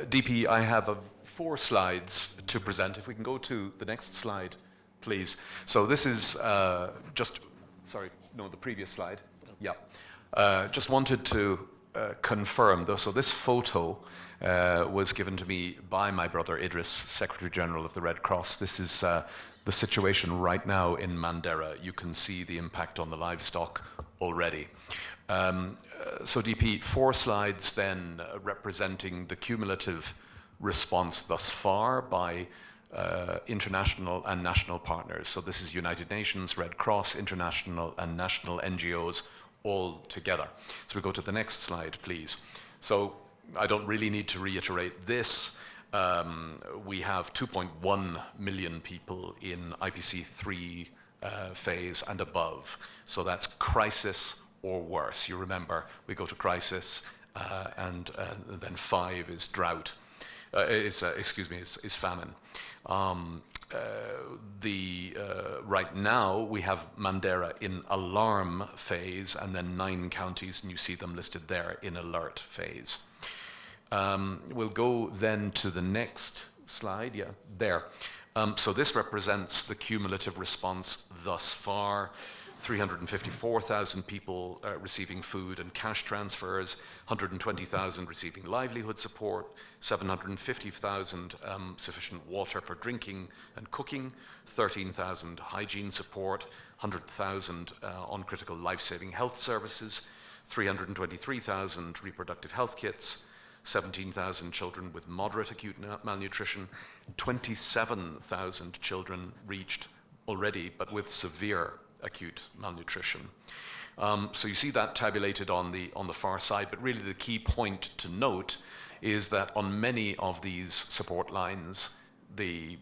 DP, I have 4 slides to present. If we can go to the next slide, please. So this is the previous slide. Yeah. Just wanted to confirm, though, so this photo was given to me by my brother Idris, Secretary General of the Red Cross. This is the situation right now in Mandera. You can see the impact on the livestock already. So DP, 4 slides then representing the cumulative response thus far by international and national partners. So this is United Nations, Red Cross, international and national NGOs all together. So we go to the next slide, please. So I don't really need to reiterate this. We have 2.1 million people in IPC 3 phase and above. So that's crisis or worse. You remember, we go to crisis and then 5 is drought. Is famine. Right now we have Mandera in alarm phase and then 9 counties, and you see them listed there in alert phase. We'll go then to the next slide. Yeah, there. So this represents the cumulative response thus far. 354,000 people receiving food and cash transfers, 120,000 receiving livelihood support, 750,000 sufficient water for drinking and cooking, 13,000 hygiene support, 100,000 on critical life-saving health services, 323,000 reproductive health kits, 17,000 children with moderate acute malnutrition, 27,000 children reached already, but with severe acute malnutrition. So you see that tabulated on the far side, but really the key point to note is that on many of these support lines, the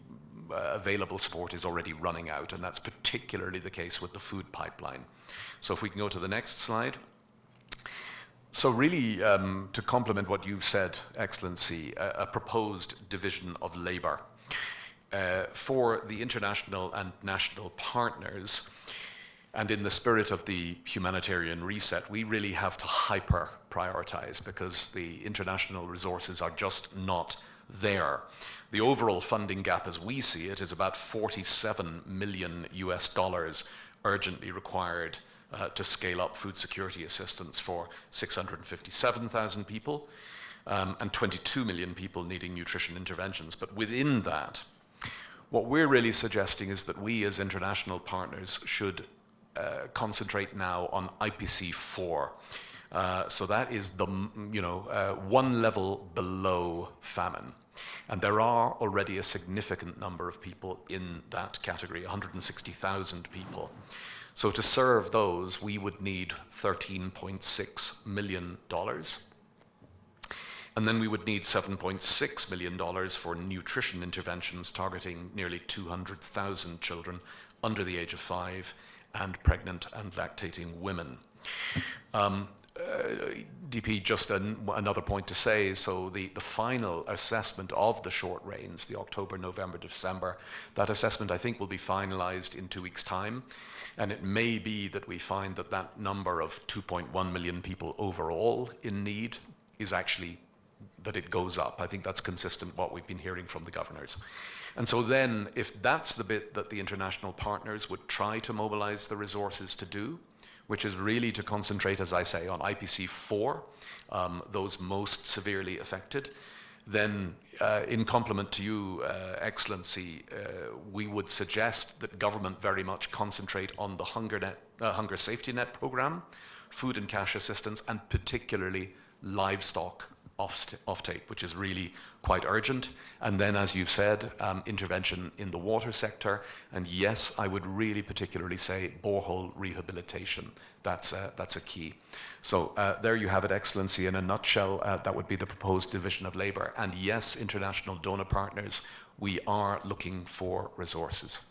available support is already running out, and that's particularly the case with the food pipeline. So if we can go to the next slide. So really, to complement what you've said, Excellency, a proposed division of labor for the international and national partners. And in the spirit of the humanitarian reset, we really have to hyper-prioritize because the international resources are just not there. The overall funding gap as we see it is about $47 million urgently required to scale up food security assistance for 657,000 people and 22 million people needing nutrition interventions. But within that, what we're really suggesting is that we as international partners should concentrate now on IPC 4. So that is the one level below famine. And there are already a significant number of people in that category, 160,000 people. So to serve those, we would need $13.6 million. And then we would need $7.6 million for nutrition interventions targeting nearly 200,000 children under the age of 5 and pregnant and lactating women. DP, just another point to say, so the final assessment of the short rains, the October, November, December, that assessment I think will be finalized in 2 weeks' time. And it may be that we find that that number of 2.1 million people overall in need is actually, that it goes up. I think that's consistent with what we've been hearing from the governors. And so then, if that's the bit that the international partners would try to mobilize the resources to do, which is really to concentrate, as I say, on IPC 4, those most severely affected, then in complement to you, Excellency, we would suggest that government very much concentrate on the Hunger Safety Net program, food and cash assistance, and particularly livestock offtake, which is really quite urgent. And then, as you've said, intervention in the water sector. And yes, I would really particularly say borehole rehabilitation. That's a key. So there you have it, Excellency. In a nutshell, that would be the proposed division of labor. And yes, international donor partners, we are looking for resources.